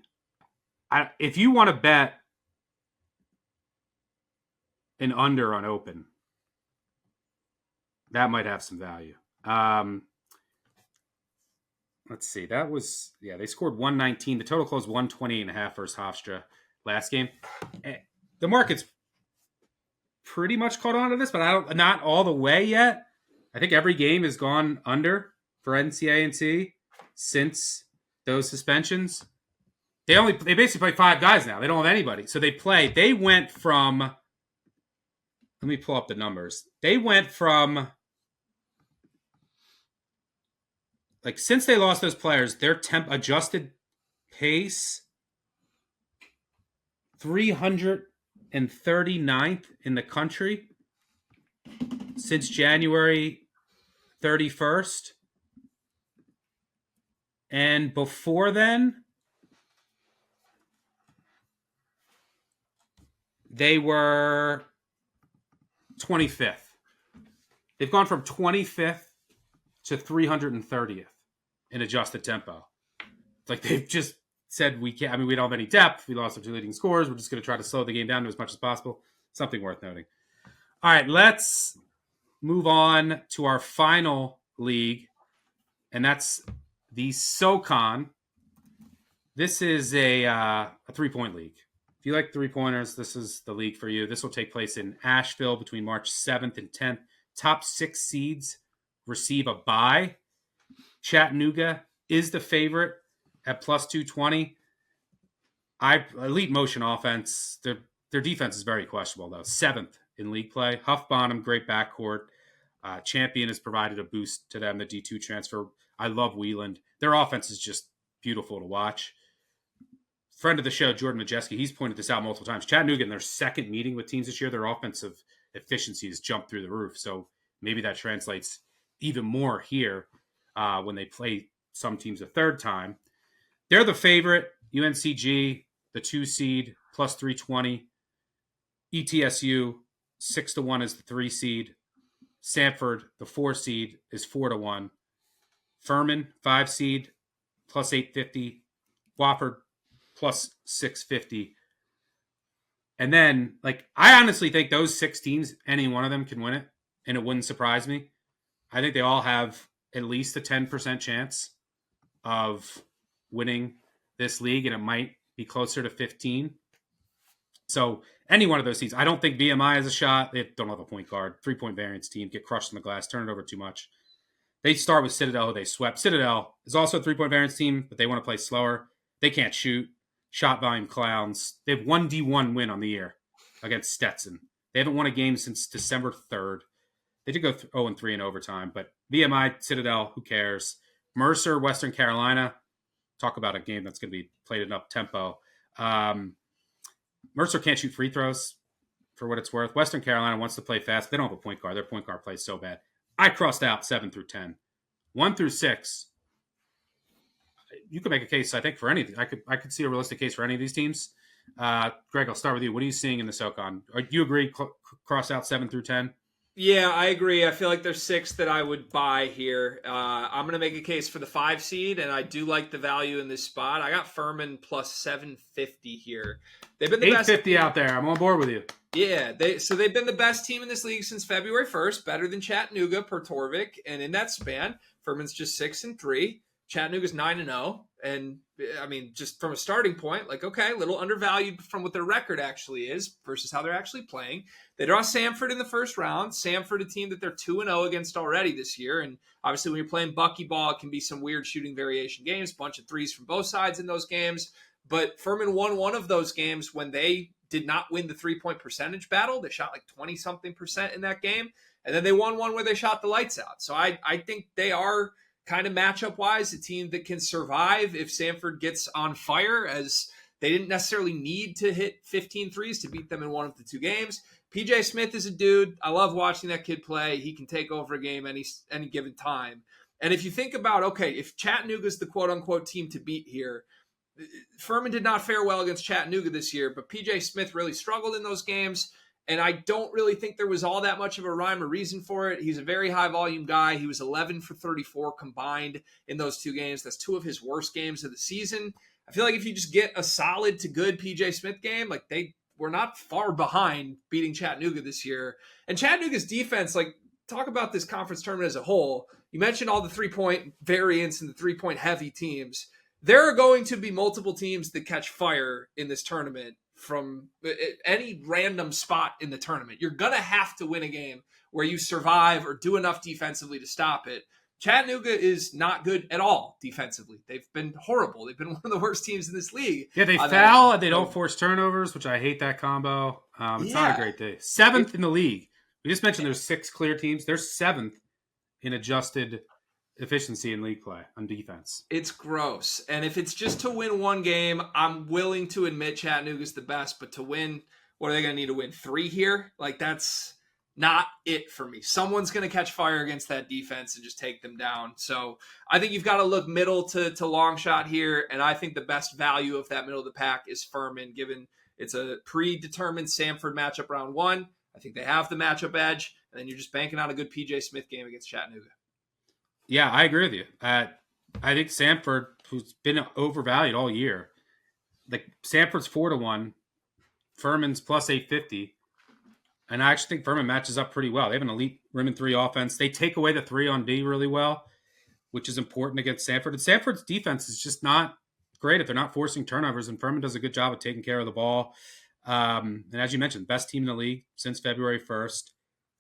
if you want to bet an under on open, that might have some value. Let's see. That was, they scored 119. The total closed 128.5 versus Hofstra last game. The market's pretty much caught on to this, but not all the way yet. I think every game has gone under for NCAA since those suspensions. They basically play 5 guys now. They don't have anybody. So they went from, let me pull up the numbers. They went from, like, since they lost those players, their temp adjusted pace 339th in the country since January 31st. And before then, they were 25th. They've gone from 25th to 330th in adjusted tempo. It's like they've just said we can't. I mean, we don't have any depth. We lost our 2 leading scorers. We're just going to try to slow the game down as much as possible. Something worth noting. All right, let's move on to our final league, and that's the SoCon. This is a 3-point league. If you like 3-pointers, this is the league for you. This will take place in Asheville between March 7th and 10th. Top 6 seeds receive a bye. Chattanooga is the favorite at plus 220. Elite motion offense. Their defense is very questionable, though. 7th in league play. Huff Bonham, great backcourt. Champion has provided a boost to them, the D2 transfer. I love Wheeland. Their offense is just beautiful to watch. friend of the show, Jordan Majeski, he's pointed this out multiple times. Chattanooga, in their second meeting with teams this year, their offensive efficiency has jumped through the roof. So maybe that translates even more here when they play some teams a third time. They're the favorite. UNCG, the 2 seed, plus 320. ETSU, 6-1 is the 3 seed. Samford, the 4 seed, is 4-1. Furman, 5 seed, plus 850. Wofford, plus 650. And then, I honestly think those 6 teams, any one of them can win it, and it wouldn't surprise me. I think they all have at least a 10% chance of winning this league, and it might be closer to 15. So any one of those teams. I don't think VMI has a shot. They don't have a point guard. 3-point variance team. Get crushed in the glass. Turn it over too much. They start with Citadel, who they swept. Citadel is also a 3-point variance team, but they want to play slower. They can't shoot. Shot volume clowns. They have 1D1 win on the year against Stetson. They haven't won a game since December 3rd. They did go 0-3 in overtime, but VMI, Citadel, who cares? Mercer, Western Carolina. Talk about a game that's going to be played in up tempo. Mercer can't shoot free throws for what it's worth. Western Carolina wants to play fast. They don't have a point guard. Their point guard plays so bad. I crossed out 7 through 10. 1 through 6. You could make a case, I think, for anything. I could see a realistic case for any of these teams. Greg, I'll start with you. What are you seeing in the SoCon? Do you agree cross out 7 through 10? Yeah, I agree. I feel like there's 6 that I would buy here. I'm going to make a case for the 5 seed, and I do like the value in this spot. I got Furman plus 750 here. They've been the 850 out there. I'm on board with you. Yeah, they've been the best team in this league since February 1st, better than Chattanooga per Torvik, and in that span, Furman's just 6-3. Chattanooga's 9-0, and I mean, just from a starting point, okay, a little undervalued from what their record actually is versus how they're actually playing. They draw Samford in the first round. Samford, a team that they're 2-0 against already this year, and obviously when you're playing buckyball, it can be some weird shooting variation games, bunch of threes from both sides in those games. But Furman won one of those games when they did not win the 3-point percentage battle. They shot 20-something% in that game, and then they won one where they shot the lights out. So I think they are kind of matchup-wise, a team that can survive if Samford gets on fire, as they didn't necessarily need to hit 15 threes to beat them in one of the 2 games. PJ Smith is a dude. I love watching that kid play. He can take over a game any given time. And if you think about, okay, if Chattanooga's the quote-unquote team to beat here, Furman did not fare well against Chattanooga this year, but PJ Smith really struggled in those games. And I don't really think there was all that much of a rhyme or reason for it. He's a very high-volume guy. He was 11 for 34 combined in those 2 games. That's 2 of his worst games of the season. I feel like if you just get a solid to good PJ Smith game, they were not far behind beating Chattanooga this year. And Chattanooga's defense, talk about this conference tournament as a whole. You mentioned all the 3-point variance and the 3-point heavy teams. There are going to be multiple teams that catch fire in this tournament from any random spot in the tournament. You're going to have to win a game where you survive or do enough defensively to stop it. Chattanooga is not good at all defensively. They've been horrible. They've been one of the worst teams in this league. Yeah, they foul and they don't force turnovers, which I hate that combo. It's not a great day. 7th in the league. We just mentioned there's 6 clear teams. They're 7th in adjusted efficiency in league play on defense. It's gross. And if it's just to win one game, I'm willing to admit Chattanooga's the best, but to win, what are they going to need to win? 3 here? That's not it for me. Someone's going to catch fire against that defense and just take them down. So I think you've got to look middle to long shot here. And I think the best value of that middle of the pack is Furman, given it's a predetermined Samford matchup round 1. I think they have the matchup edge, and then you're just banking on a good PJ Smith game against Chattanooga. Yeah, I agree with you. I think Samford, who's been overvalued all year, Samford's 4-1, Furman's plus 850, and I actually think Furman matches up pretty well. They have an elite rim and 3 offense. They take away the 3 on D really well, which is important against Samford. And Samford's defense is just not great if they're not forcing turnovers, and Furman does a good job of taking care of the ball. And as you mentioned, best team in the league since February 1st.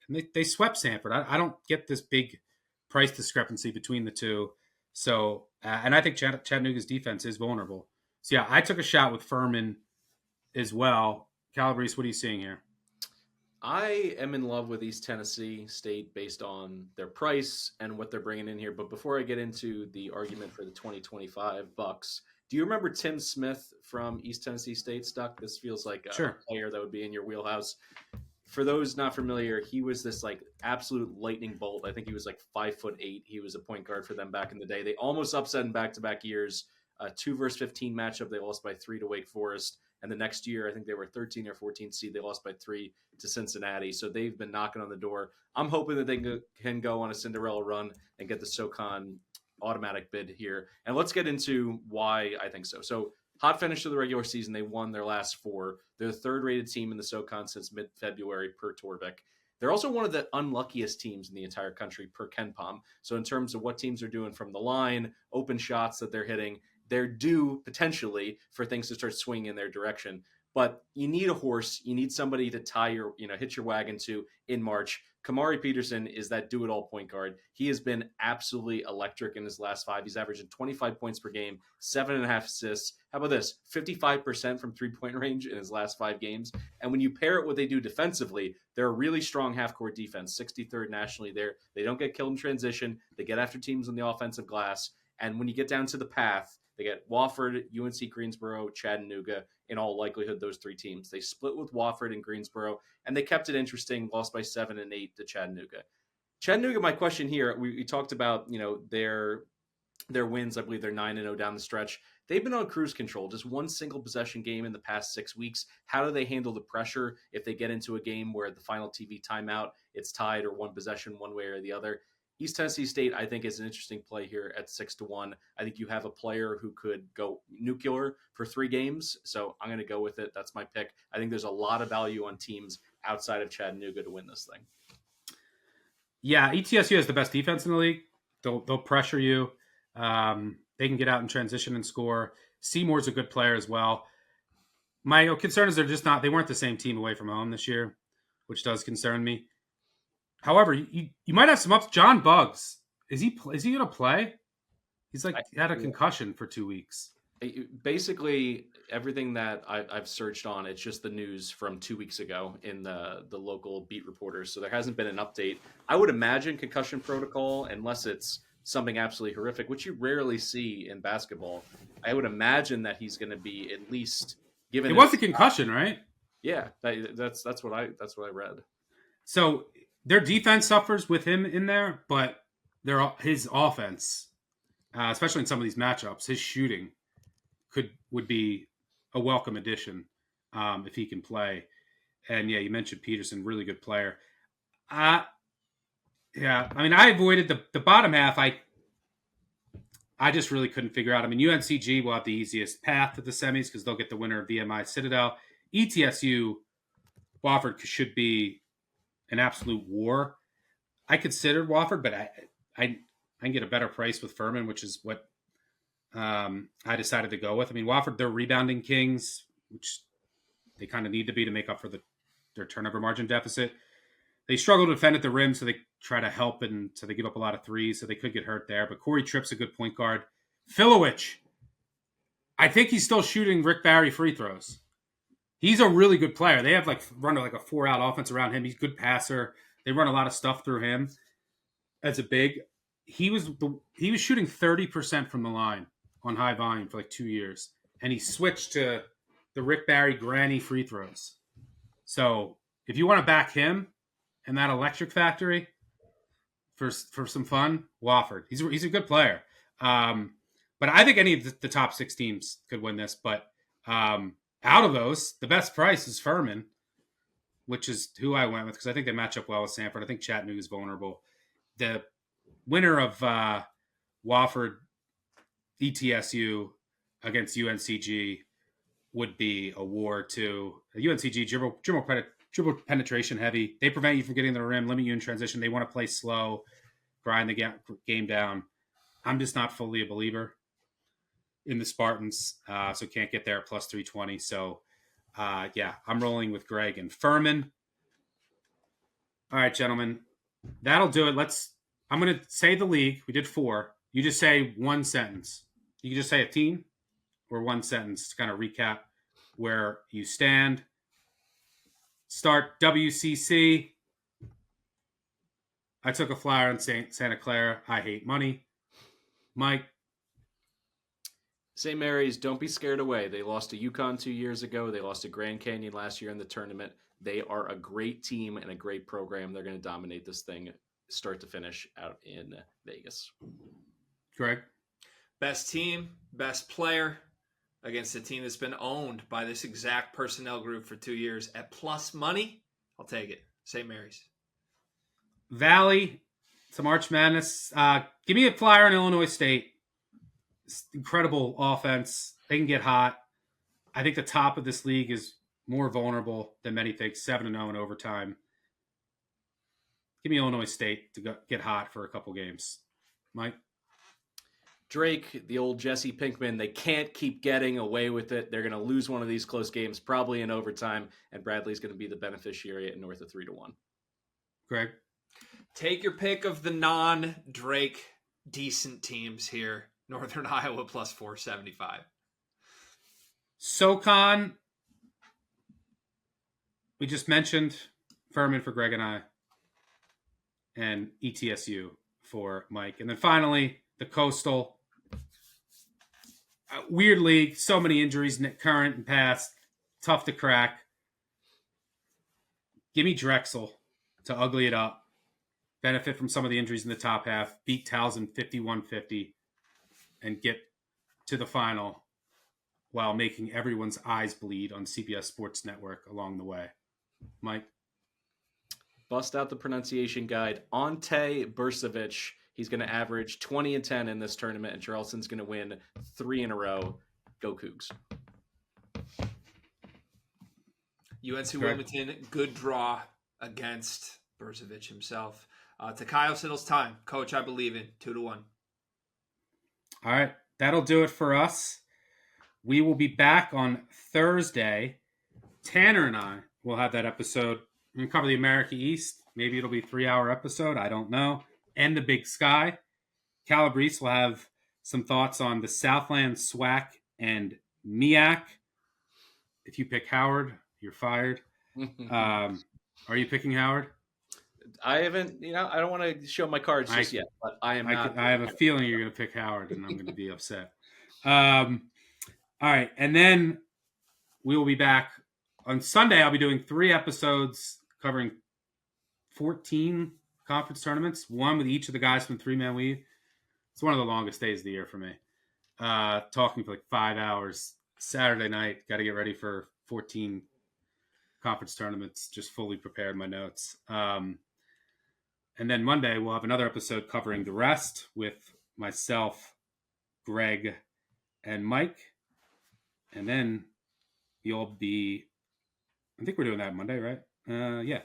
And they swept Samford. I don't get this big price discrepancy between the 2. So, and I think Chattanooga's defense is vulnerable. So, yeah, I took a shot with Furman as well. Calabrese, what are you seeing here? I am in love with East Tennessee State based on their price and what they're bringing in here. But before I get into the argument for the 2025 Bucks, Do you remember Tim Smith from East Tennessee State, Stuck? This feels like a Sure. player that would be in your wheelhouse. For those not familiar, he was this like absolute lightning bolt. I think he was like 5'8". He was a point guard for them back in the day. They almost upset in back-to-back years. 2 versus 15 matchup. They lost by 3 to Wake Forest. And the next year, I think they were 13 or 14 seed. They lost by 3 to Cincinnati. So they've been knocking on the door. I'm hoping that they can go on a Cinderella run and get the SoCon automatic bid here. And let's get into why I think so. So hot finish to the regular season. They won their last 4. They're the 3rd-rated team in the SoCon since mid-February per Torvik. They're also one of the unluckiest teams in the entire country per KenPom. So in terms of what teams are doing from the line, open shots that they're hitting, they're due potentially for things to start swinging in their direction. But you need a horse. You need somebody to hitch your wagon to in March. Kamari Peterson is that do-it-all point guard. He has been absolutely electric in his last 5. He's averaging 25 points per game, 7.5 assists. How about this? 55% from three-point range in his last 5 games. And when you pair it with what they do defensively, they're a really strong half-court defense, 63rd nationally there. They don't get killed in transition. They get after teams on the offensive glass. And when you get down to the path, they get Wofford, UNC Greensboro, Chattanooga, in all likelihood, those 3 teams. They split with Wofford and Greensboro, and they kept it interesting, lost by 7 and 8 to Chattanooga. Chattanooga, my question here, we talked about, their wins. I believe they're 9-0 down the stretch. They've been on cruise control, just one single possession game in the past 6 weeks. How do they handle the pressure if they get into a game where at the final TV timeout, it's tied or one possession one way or the other? East Tennessee State, I think, is an interesting play here at 6-1. I think you have a player who could go nuclear for 3 games, so I'm going to go with it. That's my pick. I think there's a lot of value on teams outside of Chattanooga to win this thing. Yeah, ETSU has the best defense in the league. They'll pressure you. They can get out in transition and score. Seymour's a good player as well. My concern is they weren't the same team away from home this year, which does concern me. However, you might have some ups. John Buggs, is he going to play? He's had a concussion for 2 weeks. Basically, everything that I've searched on, it's just the news from 2 weeks ago in the local beat reporters. So there hasn't been an update. I would imagine concussion protocol, unless it's something absolutely horrific, which you rarely see in basketball. I would imagine that he's going to be at least given. It was a concussion, right? Yeah, that's what I read. So their defense suffers with him in there, but his offense, especially in some of these matchups, his shooting would be a welcome addition if he can play. And yeah, you mentioned Peterson, really good player. I avoided the bottom half. I just really couldn't figure out. UNCG will have the easiest path to the semis because they'll get the winner of VMI Citadel. ETSU, Wofford should be an absolute war. I considered Wofford, but I can get a better price with Furman, which is what I decided to go with. Wofford, they're rebounding kings, which they kind of need to be to make up for their turnover margin deficit. They struggle to defend at the rim, so they try to help, and so they give up a lot of threes, so they could get hurt there. But Corey Tripp's a good point guard. Filowich, I think he's still shooting Rick Barry free throws. He's a really good player. They have run a 4-out offense around him. He's a good passer. They run a lot of stuff through him. As a big, he was shooting 30% from the line on high volume for 2 years, and he switched to the Rick Barry granny free throws. So if you want to back him and that electric factory for some fun, Wofford. He's a good player. But I think any of the top 6 teams could win this. But out of those, the best price is Furman, which is who I went with because I think they match up well with Sanford. I think Chattanooga is vulnerable. The winner of Wofford ETSU against UNCG would be a war to UNCG. Dribble penetration heavy. They prevent you from getting to the rim, limit you in transition. They want to play slow, grind the game down. I'm just not fully a believer in the Spartans, so can't get there at plus 320. So, I'm rolling with Greg and Furman. All right, gentlemen, that'll do it. I'm going to say the league. We did 4. You just say one sentence. You can just say a team or one sentence to kind of recap where you stand. Start WCC. I took a flyer on Santa Clara. I hate money. Mike. St. Mary's, don't be scared away. They lost to UConn 2 years ago. They lost to Grand Canyon last year in the tournament. They are a great team and a great program. They're going to dominate this thing start to finish out in Vegas. Greg? Best team, best player against a team that's been owned by this exact personnel group for 2 years at plus money. I'll take it. St. Mary's. Valley, some March Madness. Give me a flyer on Illinois State. Incredible offense. They can get hot. I think the top of this league is more vulnerable than many think. 7-0 in overtime. Give me Illinois State to get hot for a couple games. Mike? Drake, the old Jesse Pinkman, they can't keep getting away with it. They're going to lose one of these close games, probably in overtime, and Bradley's going to be the beneficiary at north of 3-1. Greg? Take your pick of the non-Drake decent teams here. Northern Iowa plus 475. SoCon, we just mentioned Furman for Greg and I, and ETSU for Mike. And then finally, the Coastal. Weird league, so many injuries, current and past, tough to crack. Give me Drexel to ugly it up, benefit from some of the injuries in the top half, beat Towson 51-50, and get to the final while making everyone's eyes bleed on CBS Sports Network along the way. Mike? Bust out the pronunciation guide. Ante Bursovic. He's going to average 20 and 10 in this tournament, and Charleston's going to win 3 in a row. Go Cougs. UNC Wilmington, good draw against Bursovic himself. To Kyle Siddle's time. Coach, I believe in 2-1. All right, that'll do it for us. We will be back on Thursday. Tanner and I will have that episode. We're going to cover the America East. Maybe it'll be a 3-hour episode. I don't know. And the Big Sky. Calabrese will have some thoughts on the Southland SWAC and MEAC. If you pick Howard, you're fired. Are you picking Howard? I haven't, I don't want to show my cards just yet, but I am not. I have a feeling you're going to pick Howard, and I'm going to be upset. All right. And then we will be back on Sunday. I'll be doing 3 episodes covering 14 conference tournaments, one with each of the guys from 3-Man Weave. It's one of the longest days of the year for me. Talking for like 5 hours. Saturday night, got to get ready for 14 conference tournaments, just fully prepared my notes. And then Monday, we'll have another episode covering the rest with myself, Greg, and Mike. And then you'll be, I think we're doing that Monday, right? Yeah.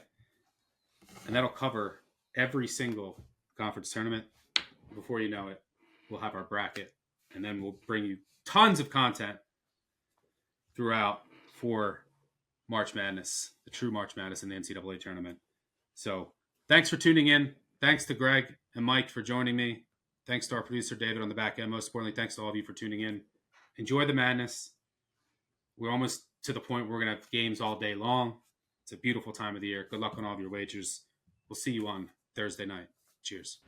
And that'll cover every single conference tournament. Before you know it, we'll have our bracket. And then we'll bring you tons of content throughout for March Madness, the true March Madness in the NCAA tournament. So thanks for tuning in. Thanks to Greg and Mike for joining me. Thanks to our producer, David, on the back end. Most importantly, thanks to all of you for tuning in. Enjoy the madness. We're almost to the point where we're going to have games all day long. It's a beautiful time of the year. Good luck on all of your wagers. We'll see you on Thursday night. Cheers.